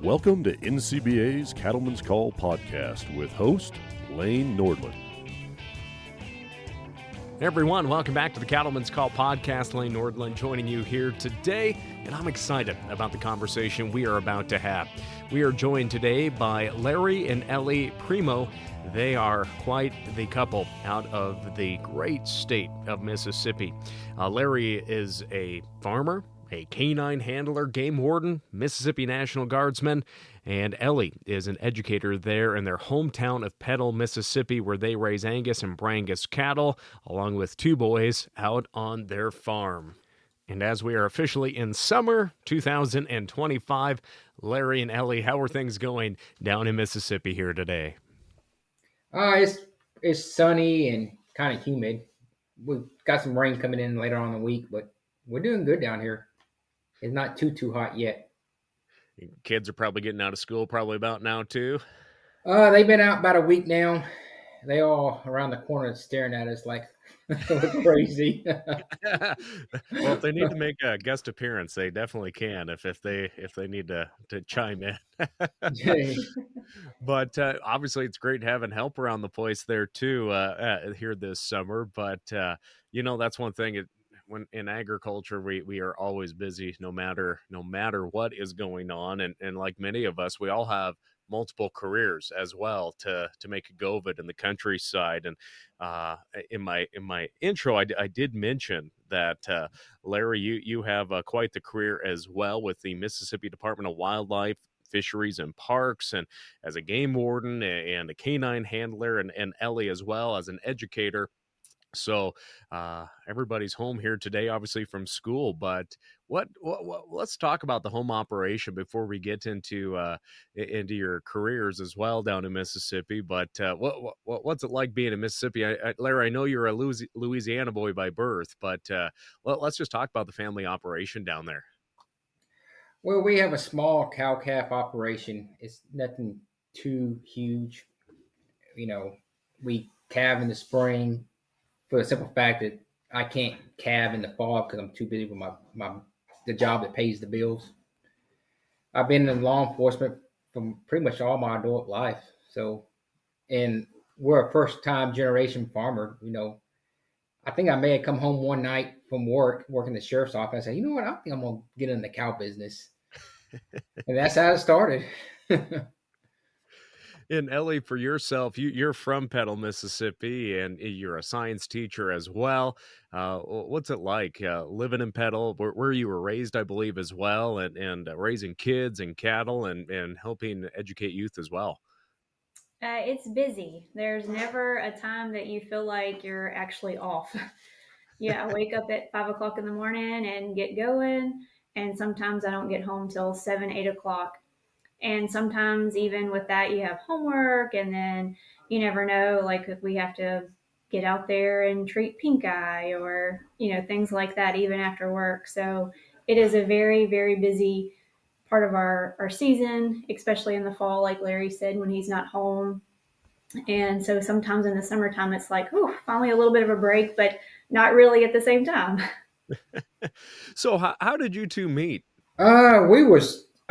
Welcome to NCBA's Cattleman's Call podcast with host Lane Nordland. Hey everyone, welcome back to the Cattleman's Call podcast. Lane Nordland joining you here today, and I'm excited about the conversation we are about to have. We are joined today by Larry and Ellie Primeaux. They are quite the couple out of the great state of Mississippi. Larry is a farmer, a canine handler, game warden, Mississippi National Guardsman, and Ellie is an educator there in their hometown of Petal, Mississippi, where they raise Angus and Brangus cattle, along with two boys out on their farm. And as we are officially in summer 2025, Larry and Ellie, how are things going down in Mississippi here today? It's sunny and kind of humid. We've got some rain coming in later on in the week, but we're doing good down here. It's not too hot yet. Kids are probably getting out of school probably about now too. They've been out about a week now. They all around the corner staring at us like we're crazy. Well, if they need to make a guest appearance, they definitely can. If they need to chime in. But obviously, it's great having help around the place there too here this summer. But that's one thing. When in agriculture, we are always busy, no matter what is going on, and like many of us, we all have multiple careers as well to make a go of it in the countryside. And in my intro, I did mention that Larry, you have quite the career as well with the Mississippi Department of Wildlife, Fisheries, and Parks, and as a game warden and a canine handler, and Ellie as well as an educator. So everybody's home here today, obviously from school. But what let's talk about the home operation before we get into your careers as well down in Mississippi. But what's it like being in Mississippi? Larry, I know you're a Louisiana boy by birth, but let's just talk about the family operation down there. Well, we have a small cow-calf operation. It's nothing too huge. We calve in the spring, for the simple fact that I can't calve in the fall because I'm too busy with the job that pays the bills. I've been in law enforcement from pretty much all my adult life. And we're a first-time generation farmer. I think I may have come home one night from working the sheriff's office. I said, you know what? I think I'm going to get in the cow business. And that's how it started. And Ellie, for yourself, you're from Petal, Mississippi, and you're a science teacher as well. What's it like living in Petal, where you were raised, I believe, as well, and raising kids and cattle and helping educate youth as well? It's busy. There's never a time that you feel like you're actually off. I wake up at 5 o'clock in the morning and get going, and sometimes I don't get home till 7, 8 o'clock. And sometimes even with that, you have homework, and then you never know, like if we have to get out there and treat pink eye or, things like that, even after work. So it is a very, very busy part of our season, especially in the fall, like Larry said, when he's not home. And so sometimes in the summertime, it's like, oh, finally a little bit of a break, but not really at the same time. So how did you two meet?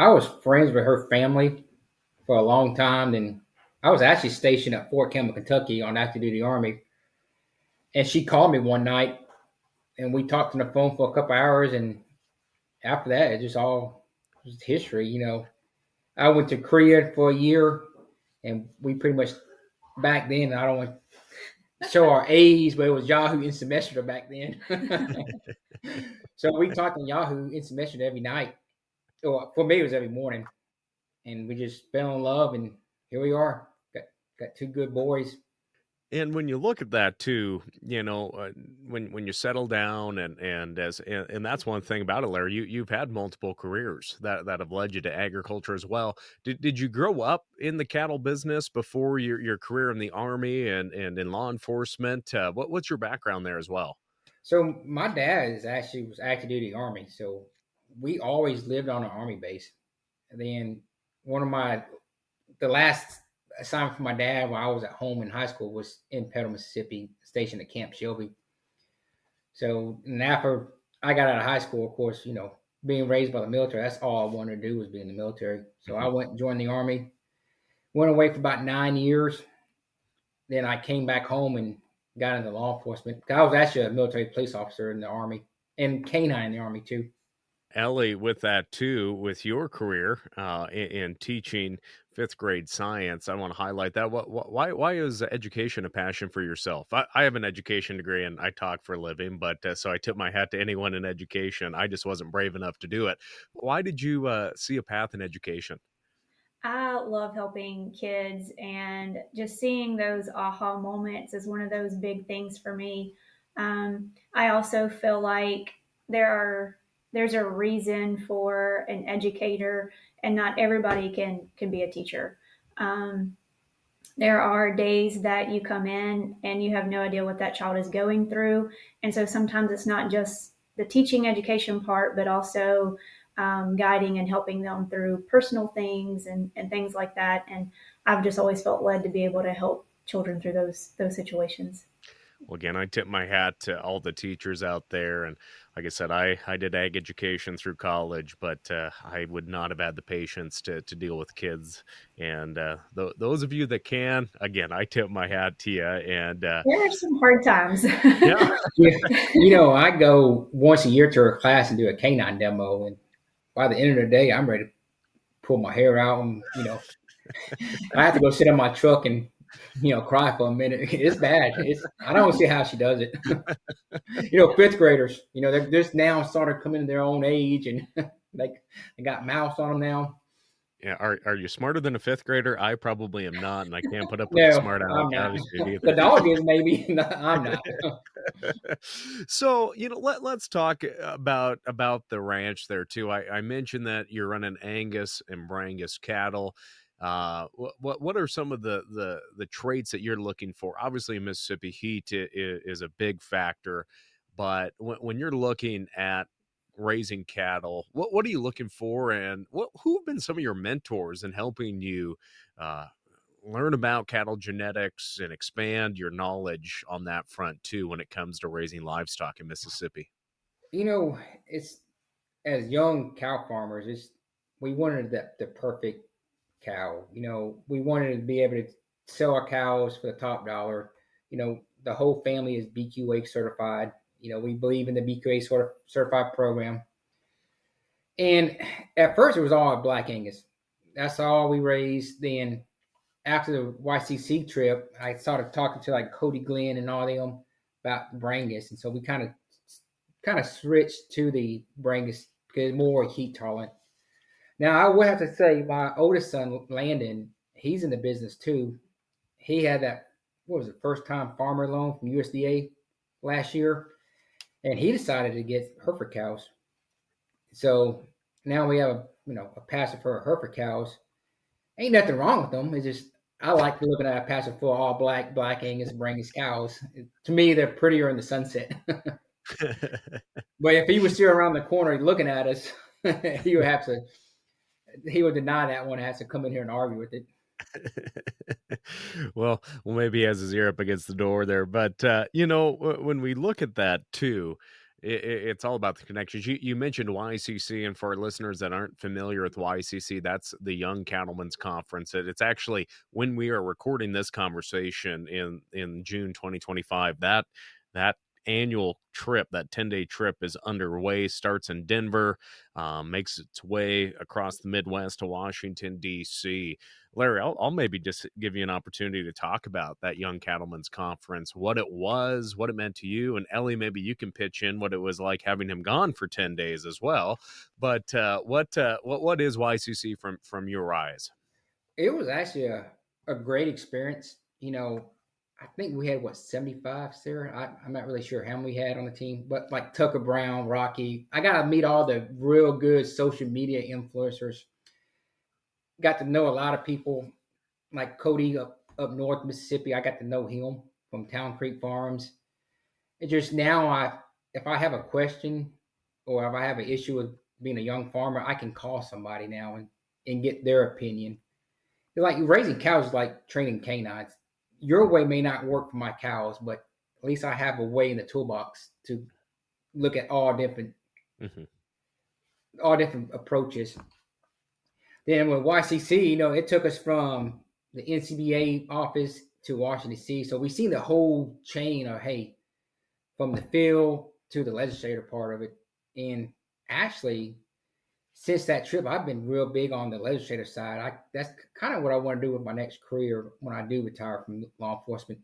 I was friends with her family for a long time, and I was actually stationed at Fort Campbell, Kentucky on active duty Army. And she called me one night, and we talked on the phone for a couple hours, and after that, it was history. I went to Korea for a year, and we pretty much, back then, I don't want to show our age, but it was Yahoo Instant Messenger back then. So we talked on Yahoo Instant Messenger every night. Well, for me, it was every morning, and we just fell in love, and here we are. Got two good boys. And when you look at that too, when you settle down and that's one thing about it, Larry, you've had multiple careers that have led you to agriculture as well. Did you grow up in the cattle business before your career in the Army and in law enforcement? What's your background there as well? So my dad was active duty Army, so we always lived on an Army base. And then the last assignment for my dad while I was at home in high school was in Petal, Mississippi, stationed at Camp Shelby. So, and after I got out of high school, of course, being raised by the military, that's all I wanted to do was be in the military. So Mhm. I went and joined the Army, went away for about 9 years. Then I came back home and got into law enforcement. I was actually a military police officer in the Army and canine in the Army too. Ellie, with that too, with your career in teaching fifth grade science, I want to highlight that. Why is education a passion for yourself? I have an education degree and I talk for a living, but so I tip my hat to anyone in education. I just wasn't brave enough to do it. Why did you see a path in education? I love helping kids, and just seeing those aha moments is one of those big things for me. I also feel like there's a reason for an educator, and not everybody can be a teacher. Um, there are days that you come in and you have no idea what that child is going through. And so sometimes it's not just the teaching education part, but also guiding and helping them through personal things and things like that. And I've just always felt led to be able to help children through those situations. Well, again, I tip my hat to all the teachers out there. And like I said, I did ag education through college, but I would not have had the patience to deal with kids. And those of you that can, again, I tip my hat to you. And There are some hard times. yeah, Yeah, I go once a year to her class and do a canine demo, and by the end of the day, I'm ready to pull my hair out, and I have to go sit in my truck and cry for a minute. It's bad. I don't see how she does it. Fifth graders, they're just now started coming to their own age, and they got mouths on them now. yeah. Are you smarter than a fifth grader? I probably am not, and I can't put up with the No, smart I'm aleck not. attitude The either. dog is maybe. No, I'm not. So let's talk about the ranch there too. I mentioned that you're running Angus and Brangus cattle. What are some of the traits that you're looking for? Obviously, in Mississippi, heat is a big factor, but when you're looking at raising cattle, what are you looking for, and who have been some of your mentors in helping you uh, learn about cattle genetics and expand your knowledge on that front too when it comes to raising livestock in Mississippi? It's as young cow farmers, we wanted the perfect cow. We wanted to be able to sell our cows for the top dollar. The whole family is BQA certified. We believe in the BQA sort of certified program. And at first, it was all Black Angus. That's all we raised. Then after the YCC trip, I started talking to like Cody Glenn and all them about Brangus, and so we kind of switched to the Brangus because more heat tolerant. Now I would have to say my oldest son Landon, he's in the business too. He had that what was it first time farmer loan from USDA last year, and he decided to get Hereford cows. So now we have a pasture for Hereford cows. Ain't nothing wrong with them. It's just I like looking at a pasture full of all black Angus, Brangus cows. To me, they're prettier in the sunset. But if he was still around the corner looking at us, he would have to. He would deny that one. Has to come in here and argue with it. Well, maybe he has his ear up against the door there, but when we look at that too, it's all about the connections. You mentioned YCC, and for our listeners that aren't familiar with YCC, that's the Young Cattlemen's Conference. It's actually when we are recording this conversation in June 2025. That annual trip, that 10-day trip, is underway. Starts in Denver, makes its way across the Midwest to Washington D.C. Larry, I'll maybe just give you an opportunity to talk about that Young Cattlemen's Conference, what it was, what it meant to you, and Ellie, maybe you can pitch in what it was like having him gone for 10 days as well. But what is YCC from your eyes? It was actually a great experience. I think we had 75, Sarah. I'm not really sure how many we had on the team, but like Tucker Brown, Rocky. I got to meet all the real good social media influencers. Got to know a lot of people, like Cody up north Mississippi. I got to know him from Town Creek Farms. It just now, if I have a question or if I have an issue with being a young farmer, I can call somebody now and get their opinion. Like raising cows is like training canines. Your way may not work for my cows, but at least I have a way in the toolbox to look at all different Mm-hmm. all different approaches. Then with YCC, it took us from the NCBA office to Washington D.C. So we seen the whole chain of, hey, from the field to the legislative part of it. And actually, since that trip, I've been real big on the legislative side. That's kind of what I want to do with my next career when I do retire from law enforcement.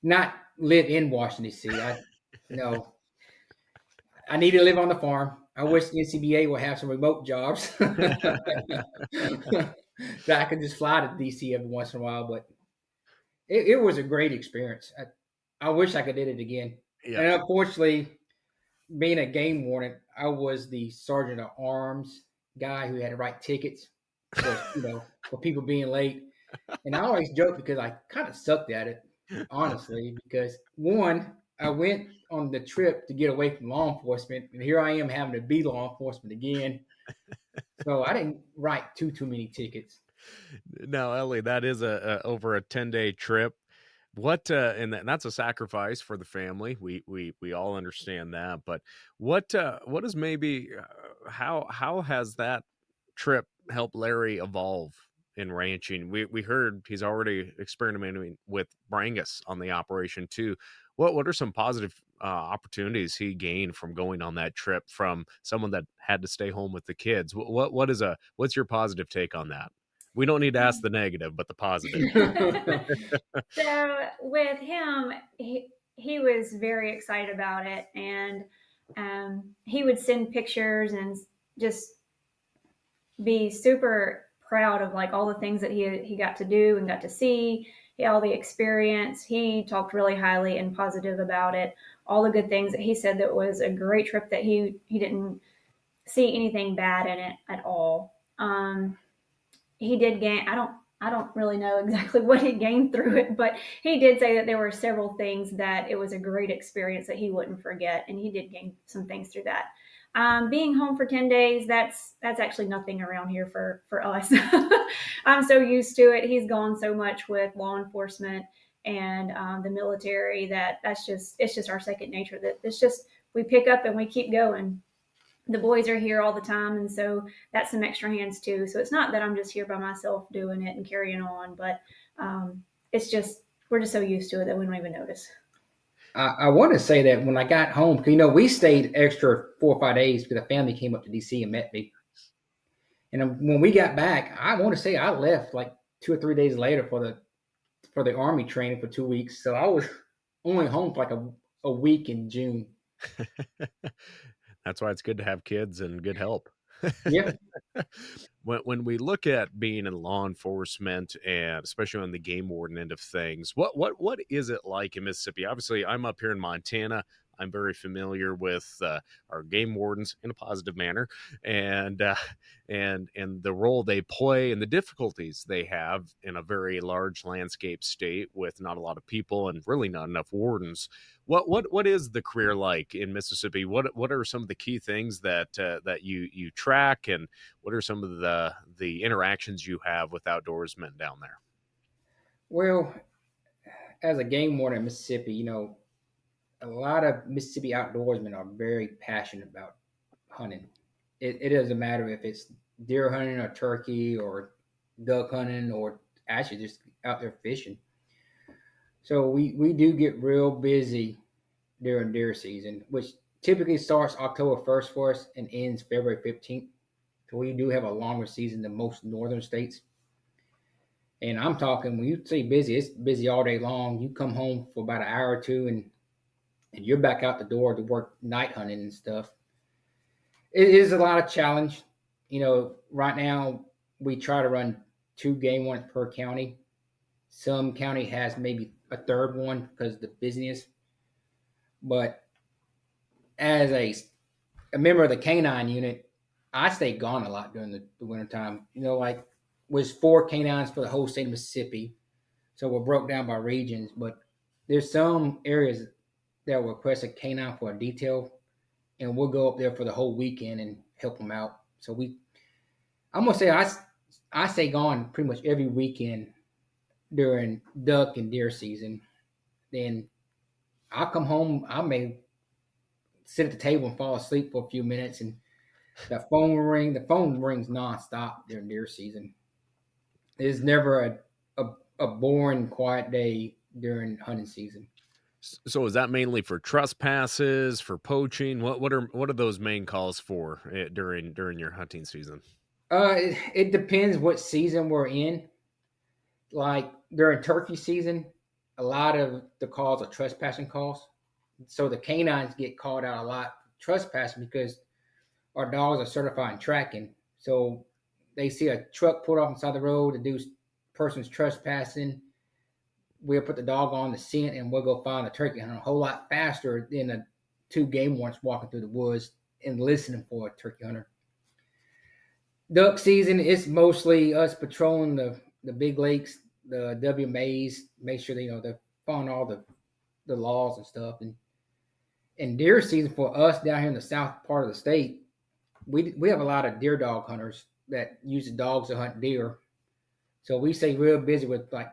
Not live in Washington D.C. I need to live on the farm. I wish the NCBA would have some remote jobs that I could just fly to DC every once in a while. But it was a great experience. I wish I could did it again. Yeah. And unfortunately, being a game warden, I was the sergeant of arms guy who had to write tickets for people being late. And I always joke because I kind of sucked at it, honestly, because one, I went on the trip to get away from law enforcement, and here I am having to be law enforcement again. So I didn't write too many tickets. Now, Ellie, that is over a 10-day trip. What and that's a sacrifice for the family. We all understand that. But what is maybe how has that trip helped Larry evolve in ranching? We heard he's already experimenting with Brangus on the operation too. What are some positive opportunities he gained from going on that trip from someone that had to stay home with the kids? What's your positive take on that? We don't need to ask the negative, but the positive. So with him, he was very excited about it, and he would send pictures and just be super proud of like all the things that he got to do and got to see, all the experience. He talked really highly and positive about it. All the good things that he said, that was a great trip, that he didn't see anything bad in it at all. He did gain, I don't really know exactly what he gained through it, but he did say that there were several things that it was a great experience that he wouldn't forget, and he did gain some things through that. Being home for 10 days, that's actually nothing around here for us. I'm so used to it. He's gone so much with law enforcement and the military it's just our second nature. That it's just, we pick up and we keep going. The boys are here all the time, and so that's some extra hands too. So it's not that I'm just here by myself doing it and carrying on, but it's just, we're just so used to it that we don't even notice. I want to say that when I got home, we stayed extra 4 or 5 days because the family came up to DC and met me. And when we got back, I want to say I left like 2 or 3 days later for the Army training for 2 weeks. So I was only home for like a week in June. That's why it's good to have kids and good help. Yeah. When we look at being in law enforcement, and especially on the game warden end of things, what is it like in Mississippi? Obviously, I'm up here in Montana. I'm very familiar with our game wardens in a positive manner, and the role they play and the difficulties they have in a very large landscape state with not a lot of people and really not enough wardens. What is the career like in Mississippi? What are some of the key things that you track, and what are some of the interactions you have with outdoorsmen down there? Well, as a game warden in Mississippi, a lot of Mississippi outdoorsmen are very passionate about hunting. It doesn't matter if it's deer hunting or turkey or duck hunting or actually just out there fishing. So we do get real busy during deer season, which typically starts October 1st for us and ends February 15th. So we do have a longer season than most northern states. And I'm talking, when you say busy, it's busy all day long. You come home for about an hour or two and you're back out the door to work night hunting and stuff. It is a lot of challenge. Right now we try to run 2 game wardens per county. Some county has maybe a third one because of the business. But as a member of the canine unit, I stay gone a lot during the wintertime. Like was 4 canines for the whole state of Mississippi. So we're broke down by regions, but there's some areas that will request a canine for a detail, and we'll go up there for the whole weekend and help them out. So I'm gonna say I stay gone pretty much every weekend during duck and deer season. Then I'll come home. I may sit at the table and fall asleep for a few minutes, and The phone rings nonstop during deer season. There's never a boring, quiet day during hunting season. So is that mainly for trespasses, for poaching? What are those main calls for during your hunting season? It depends what season we're in. Like during turkey season, a lot of the calls are trespassing calls. So the canines get called out a lot trespassing because our dogs are certified in tracking. So they see a truck pulled off inside the road, person's trespassing. We'll put the dog on the scent and we'll go find the turkey hunter a whole lot faster than the two game wardens walking through the woods and listening for a turkey hunter. Duck season, it's mostly us patrolling the big lakes, the WMAs, make sure they're following all the laws and stuff. And deer season for us down here in the south part of the state, we have a lot of deer dog hunters that use the dogs to hunt deer. So we stay real busy with like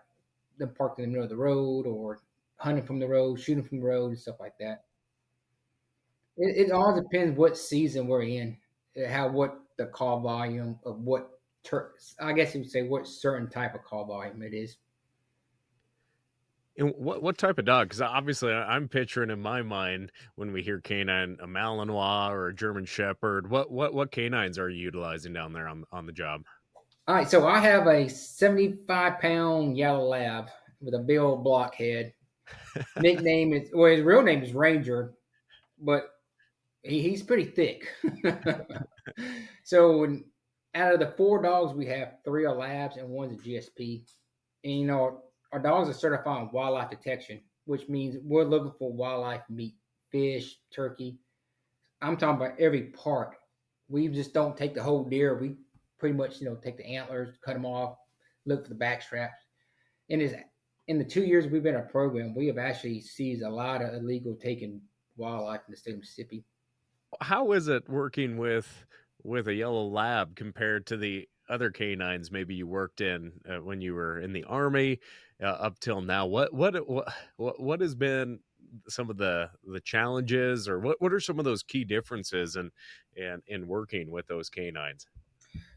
them parked in the middle of the road or hunting from the road, shooting from the road, and stuff like that. It all depends what season we're in, what the call volume of I guess you would say what certain type of call volume it is. And what type of dog? Because obviously I'm picturing in my mind when we hear canine, a Malinois or a German Shepherd. What canines are you utilizing down there on the job? All right, so I have a 75-pound yellow lab with a big old blockhead. Nickname is his real name is Ranger, but he's pretty thick. So out of the 4 dogs we have, 3 are labs and one's a GSP. And our dogs are certified in wildlife detection, which means we're looking for wildlife meat, fish, turkey. I'm talking about every part. We just don't take the whole deer. We pretty much take the antlers, cut them off, look for the back straps. And in the 2 years we've been in a program, we have actually seized a lot of illegal taken wildlife in the state of Mississippi. How is it working with a yellow lab compared to the other canines maybe you worked in when you were in the Army up till now? What has been some of the challenges, or what are some of those key differences in working with those canines?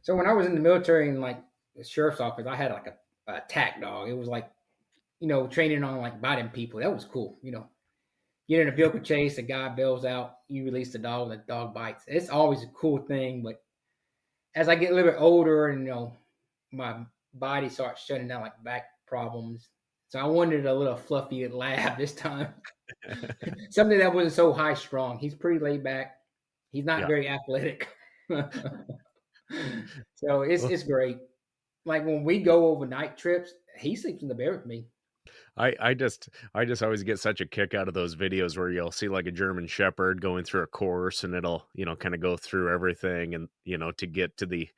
So when I was in the military in like the sheriff's office, I had like a attack dog. It was like training on like biting people. That was cool. Get in a vehicle chase, a guy bails out, you release the dog, and the dog bites. It's always a cool thing, but as I get a little bit older and my body starts shutting down, like back problems, so I wanted a little fluffy lab this time. Something that wasn't so high strung. He's pretty laid back. He's not very athletic. So it's great. Like when we go overnight trips, he sleeps in the bed with me. I just always get such a kick out of those videos where you'll see like a German Shepherd going through a course, and it'll kind of go through everything, and to get to the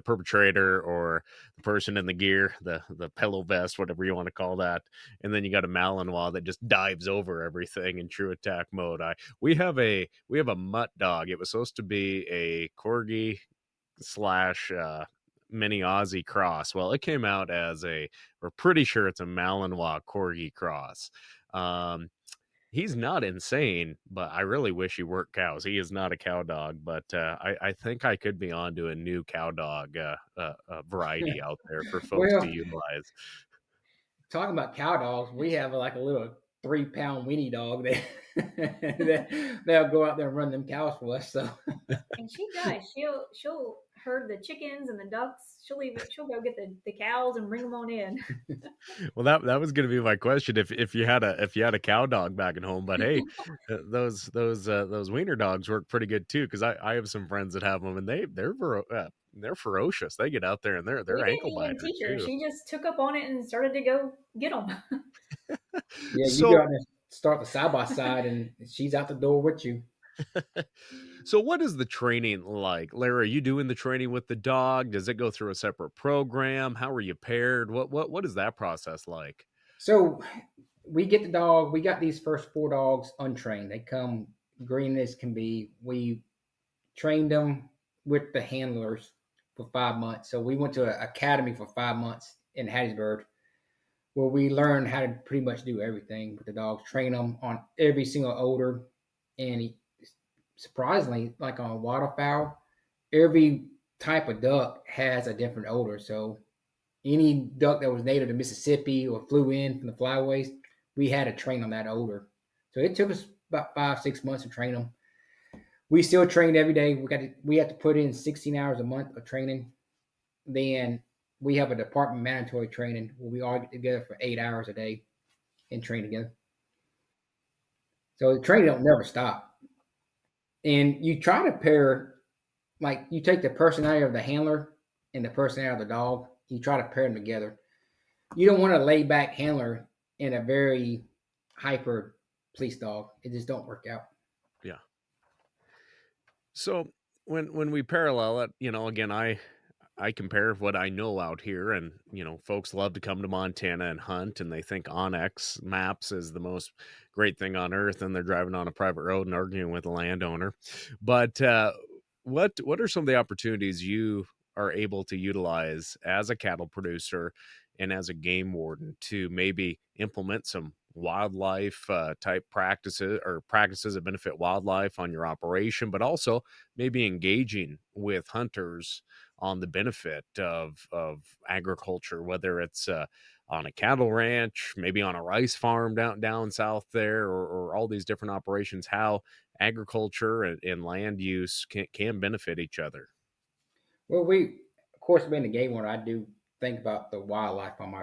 perpetrator or the person in the gear, the pillow vest, whatever you want to call that, and then you got a Malinois that just dives over everything in true attack mode. We have a mutt dog. It was supposed to be a corgi slash mini Aussie cross. Well, it came out as we're pretty sure it's a Malinois corgi cross. He's not insane, but I really wish he weren't cows. He is not a cow dog, but I think I could be onto a new cow dog variety out there for folks to utilize. Talking about cow dogs, we have like a little 3-pound weenie dog they'll go out there and run them cows for us. So, and she does. She'll herd the chickens and the ducks. She'll go get the cows and bring them on in. Well, that was going to be my question if you had a cow dog back at home. But hey, those wiener dogs work pretty good too, because I have some friends that have them, and they're ferocious. They get out there and they're ankle biters too. She just took up on it and started to go get them. Yeah, you go out and start the side by side, and she's out the door with you. So what is the training like? Larry, are you doing the training with the dog? Does it go through a separate program? How are you paired? What is that process like? So we get the dog. We got these first 4 dogs untrained. They come green as can be. We trained them with the handlers for 5 months. So we went to an academy for 5 months in Hattiesburg, where we learned how to pretty much do everything with the dogs, train them on every single odor. And surprisingly, like on waterfowl, every type of duck has a different odor. So any duck that was native to Mississippi or flew in from the flyways, we had to train on that odor. So it took us about 5-6 months to train them. We still trained every day. We had to put in 16 hours a month of training. Then we have a department mandatory training where we all get together for 8 hours a day and train together. So the training don't never stop. And you try to pair, like you take the personality of the handler and the personality of the dog, you try to pair them together. You don't want a laid back handler and a very hyper police dog. It just don't work out. Yeah. So when we parallel it, again, I compare what I know out here, and folks love to come to Montana and hunt, and they think Onyx maps is the most great thing on earth, and they're driving on a private road and arguing with a landowner. But what are some of the opportunities you are able to utilize as a cattle producer and as a game warden to maybe implement some wildlife type practices or practices that benefit wildlife on your operation, but also maybe engaging with hunters on the benefit of agriculture, whether it's on a cattle ranch, maybe on a rice farm down south there, or all these different operations, how agriculture and land use can benefit each other. Well, of course, being a game warden, I do think about the wildlife on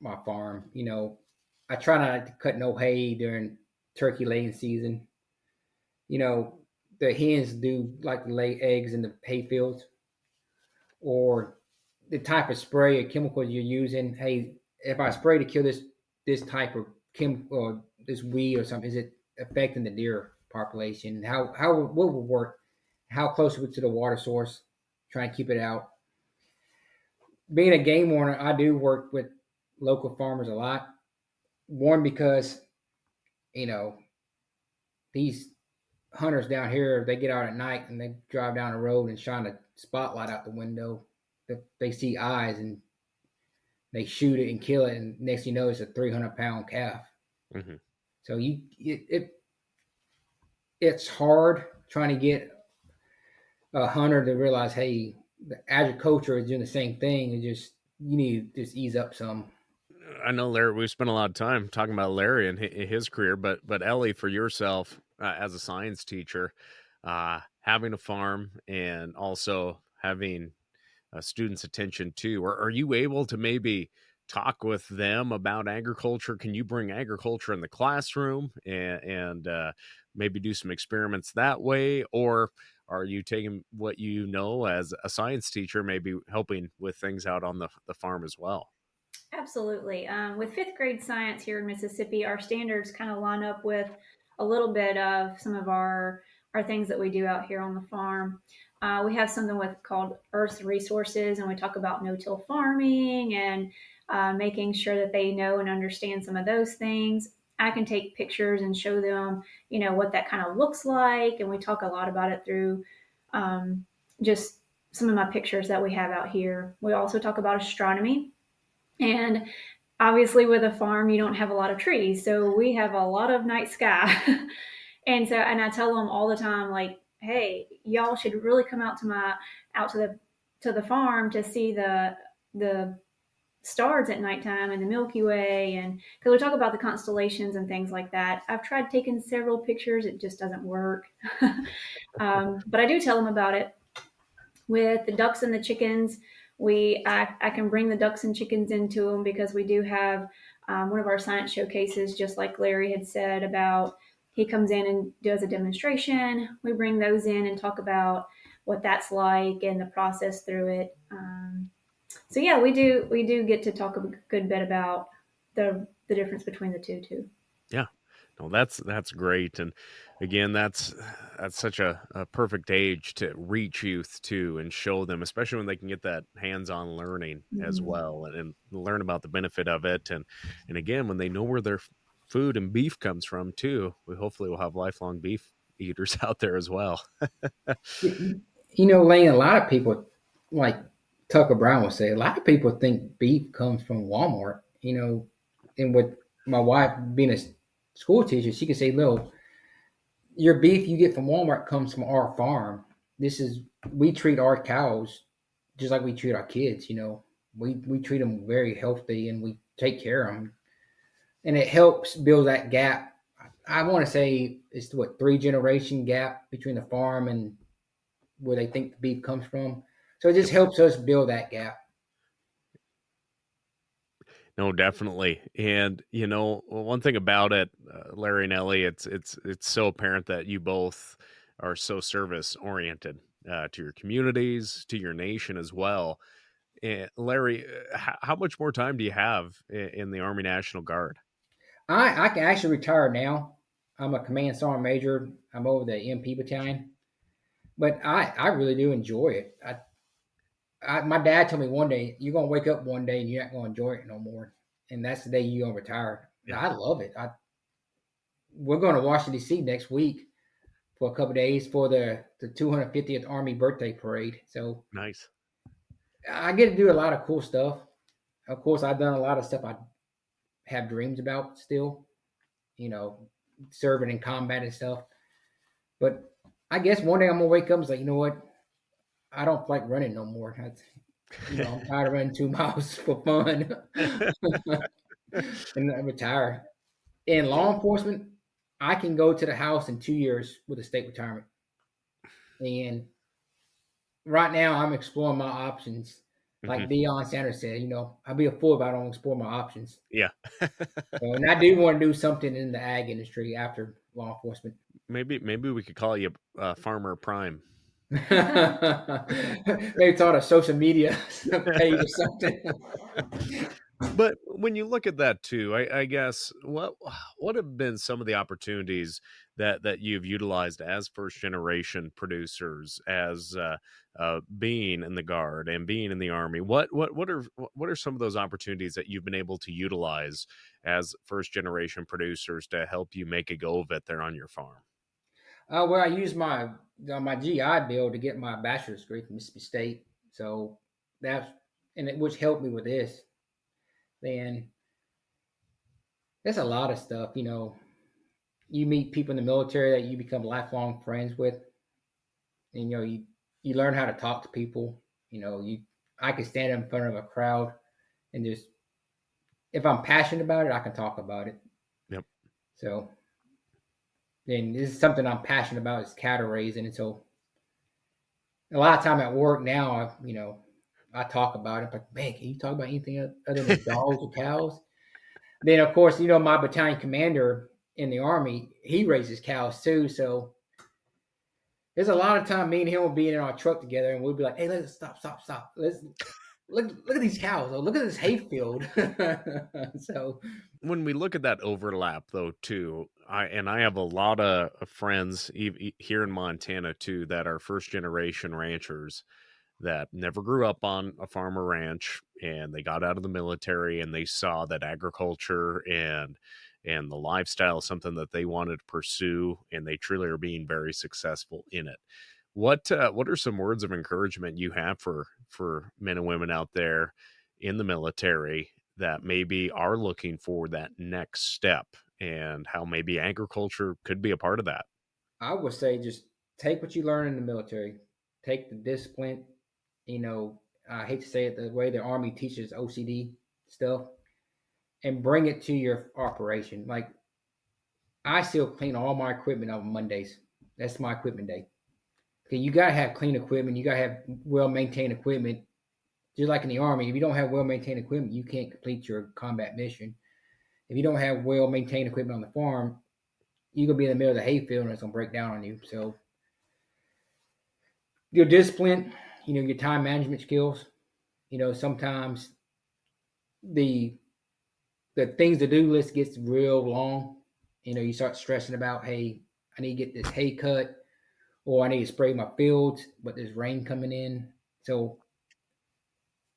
my farm. I try not to cut no hay during turkey laying season. The hens do like to lay eggs in the hay fields, or the type of spray or chemicals you're using. Hey, if I spray to kill this type of chemical or this weed or something, is it affecting the deer population? What will work? How close are we to the water source? Try and keep it out. Being a game warden, I do work with local farmers a lot. One, because these hunters down here, they get out at night and they drive down the road and shine a spotlight out the window. They see eyes and they shoot it and kill it, and next thing you know, it's a 300-pound calf. Mm-hmm. So it's hard trying to get a hunter to realize, hey, the agriculture is doing the same thing. And you need to just ease up some. I know, Larry, we spent a lot of time talking about Larry and his career, but Ellie, for yourself as a science teacher, having a farm and also having students' attention too, are you able to maybe talk with them about agriculture? Can you bring agriculture in the classroom and maybe do some experiments that way? Or are you taking what you know as a science teacher, maybe helping with things out on the farm as well? Absolutely. With fifth grade science here in Mississippi, our standards kind of line up with a little bit of some of our things that we do out here on the farm. We have something called Earth Resources, and we talk about no-till farming and making sure that they know and understand some of those things. I can take pictures and show them, what that kind of looks like, and we talk a lot about it through just some of my pictures that we have out here. We also talk about astronomy. And obviously with a farm, you don't have a lot of trees. So we have a lot of night sky. and I tell them all the time, like, hey, y'all should really come out to the farm to see the stars at nighttime and the Milky Way. And because we talk about the constellations and things like that. I've tried taking several pictures. It just doesn't work. But I do tell them about it. With the ducks and the chickens, I can bring the ducks and chickens into them because we do have one of our science showcases, just like Larry had said about, he comes in and does a demonstration. We bring those in and talk about what that's like and the process through it. So yeah, we do get to talk a good bit about the difference between the two too. Yeah, no, that's great. And again, that's such a perfect age to reach youth too and show them, especially when they can get that hands-on learning as well and learn about the benefit of it. And again, when they know where their food and beef comes from too, we hopefully will have lifelong beef eaters out there as well. Lane, a lot of people, like Tucker Brown would say, a lot of people think beef comes from Walmart, and with my wife being a school teacher, she could say, no, your beef you get from Walmart comes from our farm. This is we treat our cows just like we treat our kids. We treat them very healthy and we take care of them, and it helps build that gap. I want to say it's what 3 generation gap between the farm and where they think the beef comes from. So it just helps us build that gap. No, definitely. And one thing about it, Larry and Ellie, it's so apparent that you both are so service oriented to your communities, to your nation as well. And Larry, how much more time do you have in the Army National Guard? I can actually retire now. I'm a command sergeant major. I'm over the MP battalion, but I really do enjoy it. My dad told me one day you're gonna wake up one day and you're not gonna enjoy it no more, and that's the day you're gonna retire. Yeah. I love it. We're going to Washington D.C. next week for a couple of days for the 250th Army birthday parade. So Nice. I get to do a lot of cool stuff. Of course, I've done a lot of stuff I have dreams about still, serving in combat and stuff. But I guess one day I'm gonna wake up and it's like, you know what? I don't like running no more. I'm tired of running 2 miles for fun, and I retire. In law enforcement, I can go to the house in 2 years with a state retirement. And right now, I'm exploring my options. Like Deion Sanders said, I'll be a fool if I don't explore my options. Yeah. And I do want to do something in the ag industry after law enforcement. Maybe we could call you Farmer Prime. Maybe it's on a social media page or something. But when you look at that too, I guess what have been some of the opportunities that you've utilized as first generation producers, as being in the Guard and being in the Army? What are some of those opportunities that you've been able to utilize as first generation producers to help you make a go of it there on your farm? Well, I used my GI Bill to get my bachelor's degree from Mississippi State, so which helped me with this. Then there's a lot of stuff, You meet people in the military that you become lifelong friends with, and you learn how to talk to people. I can stand in front of a crowd and just, if I'm passionate about it, I can talk about it. Yep. So, and this is something I'm passionate about, is cattle raising, and so a lot of time at work now, I talk about it. But man, can you talk about anything other than dogs or cows? Then, of course, my battalion commander in the Army, he raises cows too. So there's a lot of time me and him will be in our truck together, and we'll be like, "Hey, let's stop. Let's look at these cows. Oh, look at this hayfield." So when we look at that overlap, though, too, I have a lot of friends here in Montana too that are first generation ranchers that never grew up on a farm or ranch, and they got out of the military and they saw that agriculture and the lifestyle is something that they wanted to pursue, and they truly are being very successful in it. What are some words of encouragement you have for men and women out there in the military that maybe are looking for that next step, and how maybe agriculture could be a part of that? I would say just take what you learn in the military, take the discipline. I hate to say it, the way the Army teaches OCD stuff, and bring it to your operation. Like, I still clean all my equipment on Mondays. That's my equipment day. Okay, you gotta have clean equipment. You gotta have well-maintained equipment. Just like in the Army, if you don't have well-maintained equipment, you can't complete your combat mission. If you don't have well-maintained equipment on the farm, you're gonna be in the middle of the hayfield and it's gonna break down on you. So your discipline, your time management skills. Sometimes the things to do list gets real long. You start stressing about, hey, I need to get this hay cut, or I need to spray my fields, but there's rain coming in. So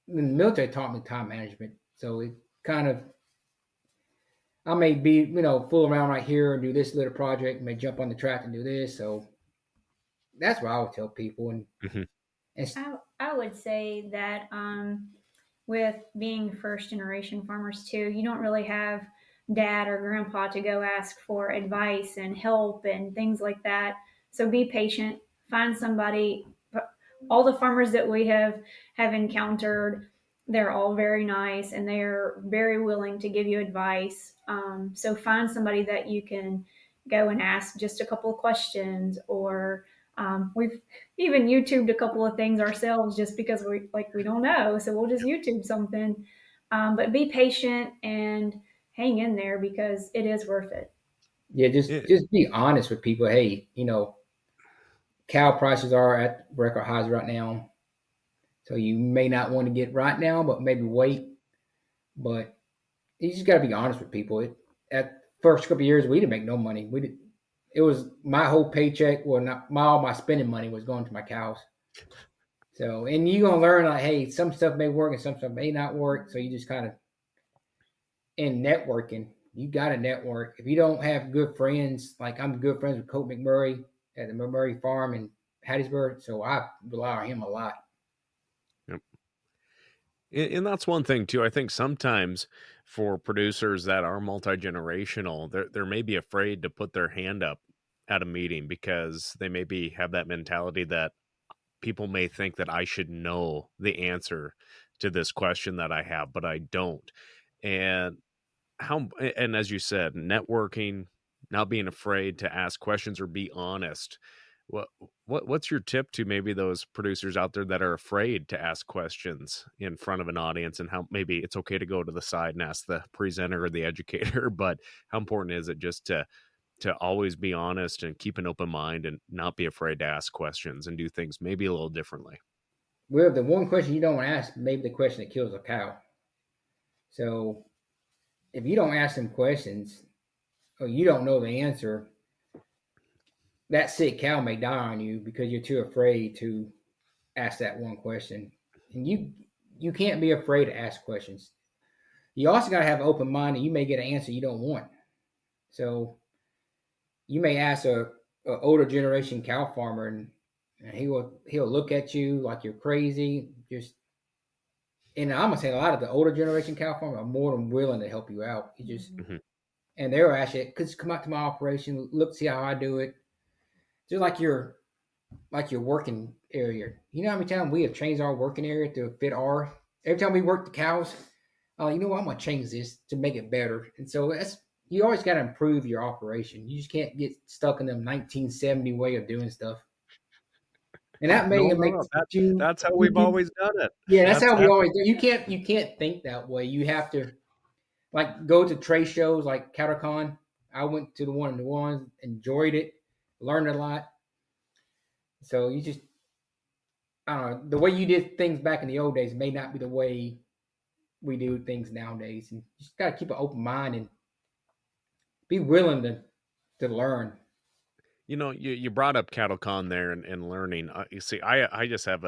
the military taught me time management. So it kind of, I may be, fool around right here and do this little project, may jump on the track and do this. So that's what I would tell people. And I would say that with being first generation farmers too, you don't really have dad or grandpa to go ask for advice and help and things like that. So be patient, find somebody. all the farmers that we have encountered, they're all very nice and they're very willing to give you advice. So find somebody that you can go and ask just a couple of questions, or we've even YouTubed a couple of things ourselves just because we don't know, so we'll just YouTube something. But be patient and hang in there because it is worth it. Yeah, just be honest with people. Hey, cow prices are at record highs right now, so you may not want to get right now, but maybe wait. But you just got to be honest with people. At first couple of years, we didn't make no money. We did. It was my whole paycheck. Well, not all my spending money was going to my cows. So, and you're gonna learn like, hey, some stuff may work and some stuff may not work. So you just kind of in networking. You got to network. If you don't have good friends, like I'm good friends with Colt McMurray at the McMurray Farm in Hattiesburg, so I rely on him a lot. Yep. And that's one thing too. I think sometimes for producers that are multi-generational, they're maybe afraid to put their hand up at a meeting because they maybe have that mentality that people may think that I should know the answer to this question that I have, but I don't. And as you said, networking, not being afraid to ask questions or be honest. What's your tip to maybe those producers out there that are afraid to ask questions in front of an audience, and how maybe it's okay to go to the side and ask the presenter or the educator, but how important is it just to always be honest and keep an open mind and not be afraid to ask questions and do things maybe a little differently? Well, the one question you don't ask, maybe the question that kills a cow. So if you don't ask them questions or you don't know the answer, that sick cow may die on you because you're too afraid to ask that one question. And you can't be afraid to ask questions. You also got to have an open mind, and you may get an answer you don't want. So you may ask a older generation cow farmer, and he'll look at you like you're crazy. And I'm gonna say a lot of the older generation cow farmers are more than willing to help you out. And they'll ask you, "Could you come out to my operation? Look, see how I do it." Just like your working area. You know how many times we have changed our working area to fit our. Every time we work the cows, I'm gonna change this to make it better. And so you always got to improve your operation. You just can't get stuck in them 1970 way of doing stuff. And that may make you. That's how we've always done it. Yeah, that's how we always do. You can't think that way. You have to go to trade shows like CattleCon. I went to the one in New Orleans, enjoyed it, learned a lot. So you just, I don't know, the way you did things back in the old days may not be the way we do things nowadays. And you just got to keep an open mind and be willing to learn. You brought up CattleCon there and learning. You see, I just have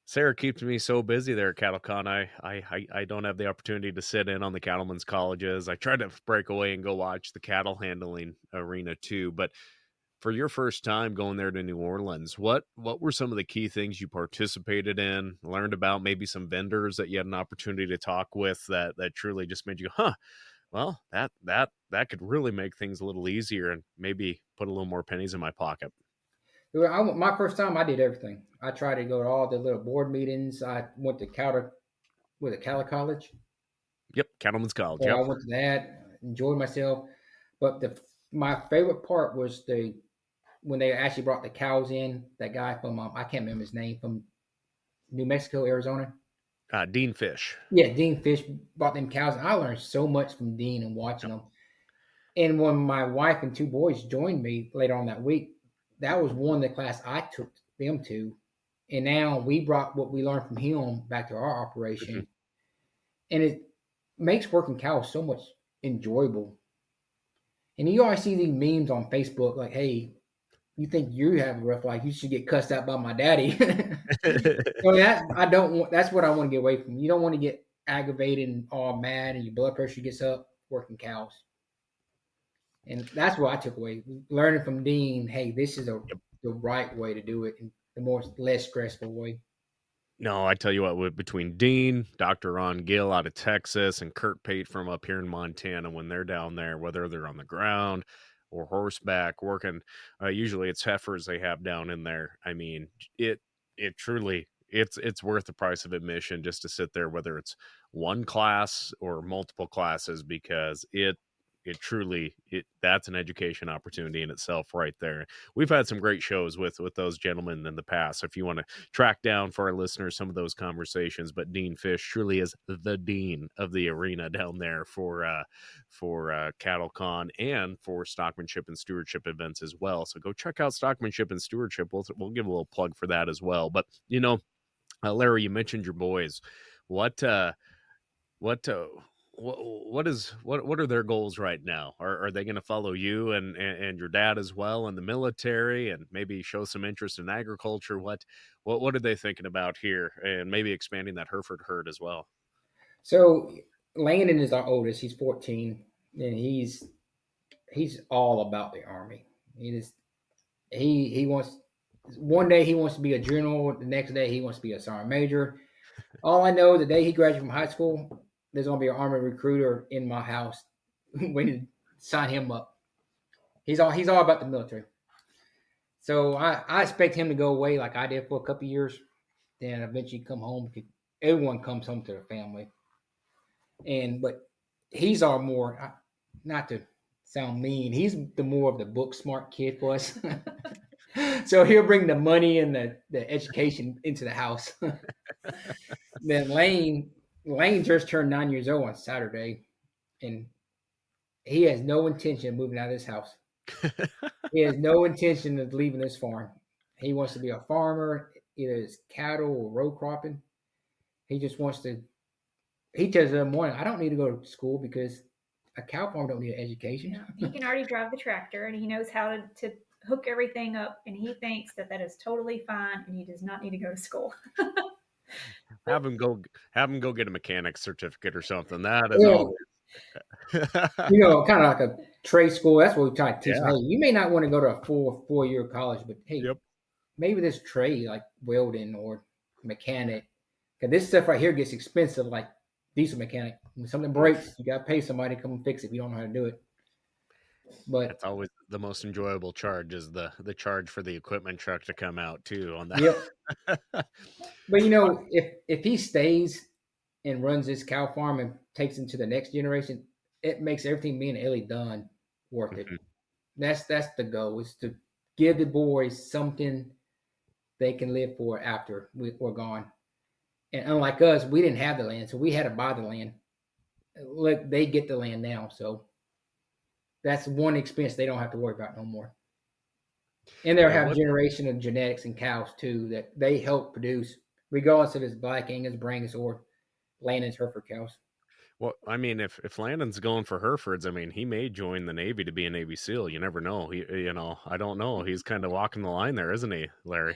Sarah keeps me so busy there at CattleCon. I don't have the opportunity to sit in on the cattlemen's colleges. I try to break away and go watch the cattle handling arena too. But for your first time going there to New Orleans, what were some of the key things you participated in, learned about, maybe some vendors that you had an opportunity to talk with that truly just made you go, well, that could really make things a little easier and maybe put a little more pennies in my pocket? My first time, I did everything. I tried to go to all the little board meetings. I went to Cattle College. Yep, Cattleman's College. So yep. I went to that, enjoyed myself. But my favorite part was when they actually brought the cows in. That guy from I can't remember his name, from New Mexico, Arizona. Dean Fish. Yeah, Dean Fish brought them cows. And I learned so much from Dean and watching them. And when my wife and two boys joined me later on that week, that was one of the class I took them to. And now we brought what we learned from him back to our operation. And it makes working cows so much enjoyable. And you always see these memes on Facebook like, hey, you think you have a rough life, you should get cussed out by my daddy. So that's what I want to get away from. You don't want to get aggravated and all mad and your blood pressure gets up working cows. And that's what I took away. Learning from Dean, hey, this is the right way to do it, and the less stressful way. No, I tell you what, between Dean, Dr. Ron Gill out of Texas, and Kurt Pate from up here in Montana, when they're down there, whether they're on the ground or horseback working, usually it's heifers they have down in there. I mean, it truly, it's worth the price of admission just to sit there, whether it's one class or multiple classes, because it truly, that's an education opportunity in itself right there. We've had some great shows with those gentlemen in the past. If you want to track down for our listeners some of those conversations, but Dean Fish truly is the dean of the arena down there for CattleCon and for Stockmanship and Stewardship events as well. So go check out Stockmanship and Stewardship. We'll give a little plug for that as well. But Larry, you mentioned your boys. What what are their goals right now? Are they going to follow you and your dad as well in the military, and maybe show some interest in agriculture? What are they thinking about here, and maybe expanding that Hereford herd as well? So Landon is our oldest. He's 14, and he's all about the Army. He wants, one day he wants to be a general, the next day he wants to be a sergeant major. All I know, the day he graduates from high school, there's going to be an Army recruiter in my house waiting to sign him up. He's all about the military. So I expect him to go away like I did for a couple of years, then eventually come home. Everyone comes home to their family. But he's our more, not to sound mean, he's the more of the book smart kid for us. So he'll bring the money and the education into the house. Then Lane just turned 9 years old on Saturday, and he has no intention of moving out of this house. He has no intention of leaving this farm. He wants to be a farmer, either it's cattle or row cropping. He just wants to. He tells them, "Morning, I don't need to go to school because a cow farm don't need an education." He can already drive the tractor, and he knows how to hook everything up, and he thinks that is totally fine, and he does not need to go to school. Have him go get a mechanic certificate or something. That is all. Kind of like a trade school. That's what we try to teach. Yeah. Hey, you may not want to go to a four-year college, but hey, maybe this trade like welding or mechanic. Because this stuff right here gets expensive, like diesel mechanic. When something breaks, you got to pay somebody to come and fix it if you don't know how to do it. But that's always the most enjoyable charge, is the charge for the equipment truck to come out too on that. Yep. But if he stays and runs this cow farm and takes it to the next generation, it makes everything me and Ellie done worth it. That's the goal, is to give the boys something they can live for after we're gone. And unlike us, we didn't have the land, so we had to buy the land. Look, they get the land now, so that's one expense they don't have to worry about no more. And they'll have a generation of genetics and cows too that they help produce, regardless if it's black Angus, Brangus, or Landon's Hereford cows. Well, I mean, if Landon's going for Herefords, I mean, he may join the Navy to be a Navy SEAL. You never know. I don't know. He's kind of walking the line there, isn't he, Larry?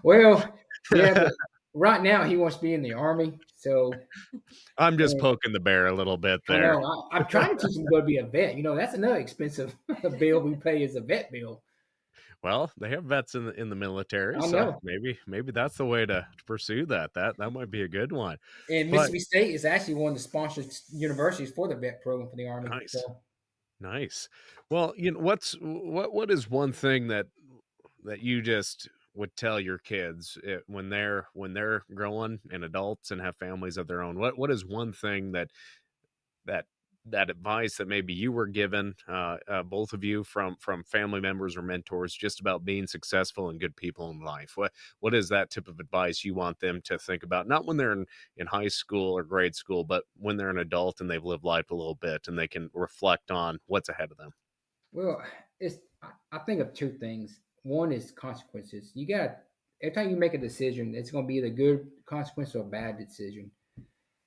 Well, yeah, but right now he wants to be in the Army. So I'm just poking the bear a little bit there. I'm trying to teach him to go to be a vet. That's another expensive bill we pay, is a vet bill. Well, they have vets in the military, so maybe that's the way to pursue that. That might be a good one. And Mississippi State is actually one of the sponsored universities for the vet program for the Army. Nice. Nice. Well, what is one thing that you just would tell your kids when they're growing and adults and have families of their own? What is one thing that advice that maybe you were given, both of you, from family members or mentors, just about being successful and good people in life? What is that tip of advice you want them to think about, not when they're in high school or grade school, but when they're an adult and they've lived life a little bit and they can reflect on what's ahead of them? Well, I think of two things. One is consequences. Every time you make a decision, it's going to be either good consequence or a bad decision.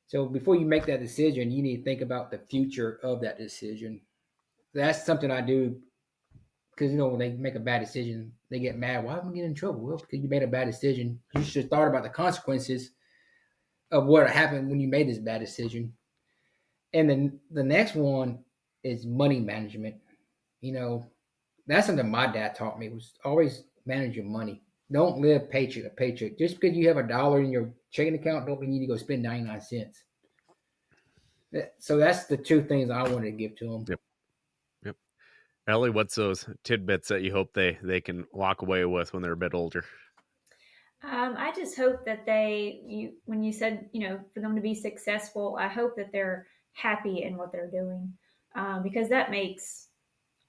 So before you make that decision, you need to think about the future of that decision. That's something I do, because when they make a bad decision, they get mad. Why am I getting in trouble? Well, because you made a bad decision. You should have thought about the consequences of what happened when you made this bad decision. And then the next one is money management. That's something my dad taught me, was always manage your money. Don't live paycheck to paycheck. Just because you have $1 in your checking account, don't mean you need to go spend 99 cents. So that's the two things I wanted to give to them. Yep. Ellie, what's those tidbits that you hope they can walk away with when they're a bit older? I just hope that when you said, for them to be successful, I hope that they're happy in what they're doing, because that makes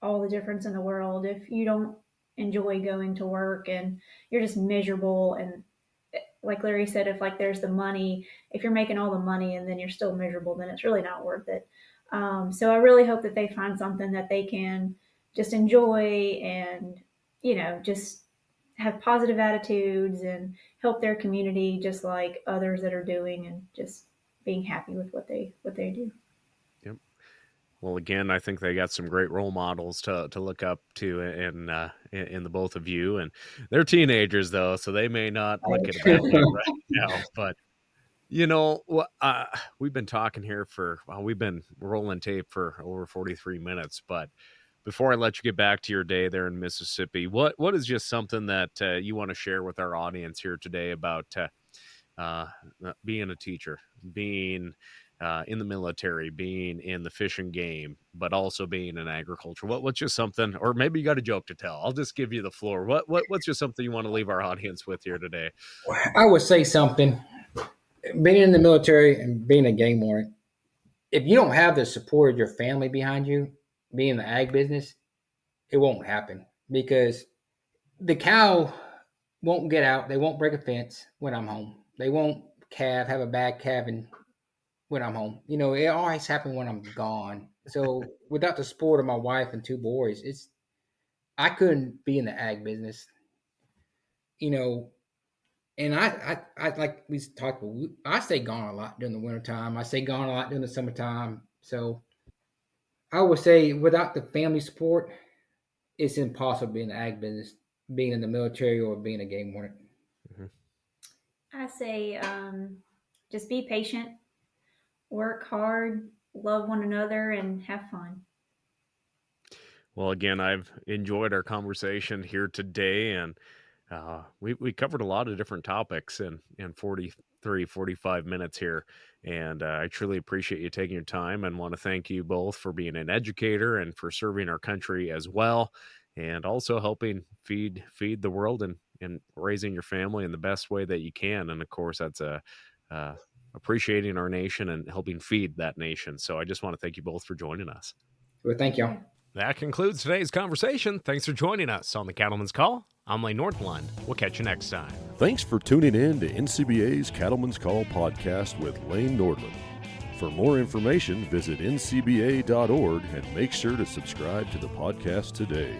all the difference in the world. If you don't enjoy going to work and you're just miserable, and like Larry said, if like there's the money, if you're making all the money and then you're still miserable, then it's really not worth it. So I really hope that they find something that they can just enjoy and, just have positive attitudes and help their community just like others that are doing, and just being happy with what they do. Yep. Well, again, I think they got some great role models to look up to in the both of you, and they're teenagers though, so they may not look at it that way right now. But we've been talking here we've been rolling tape for over 43 minutes. But before I let you get back to your day there in Mississippi, what is just something that you want to share with our audience here today about being a teacher, being in the military, being in the fishing game, but also being in agriculture? What's just something, or maybe you got a joke to tell? I'll just give you the floor. What's just something you want to leave our audience with here today? I would say something. Being in the military and being a game warden, if you don't have the support of your family behind you, being in the ag business, it won't happen, because the cow won't get out. They won't break a fence when I'm home. They won't have a bad calving when I'm home. It always happens when I'm gone. So without the support of my wife and 2 boys, I couldn't be in the ag business. And I like we talked about, I stay gone a lot during the wintertime. I stay gone a lot during the summertime. So I would say without the family support, it's impossible being in the ag business, being in the military, or being a game warden. Mm-hmm. I say just be patient, work hard, love one another, and have fun. Well, again, I've enjoyed our conversation here today, and we covered a lot of different topics in 45 minutes here. And I truly appreciate you taking your time, and want to thank you both for being an educator and for serving our country as well, and also helping feed the world and raising your family in the best way that you can. And of course, that's appreciating our nation and helping feed that nation. So I just want to thank you both for joining us. Well, thank you. That concludes today's conversation. Thanks for joining us on the Cattleman's Call. I'm Lane Northland. We'll catch you next time. Thanks for tuning in to NCBA's Cattleman's Call podcast with Lane Nordland. For more information, visit ncba.org and make sure to subscribe to the podcast today.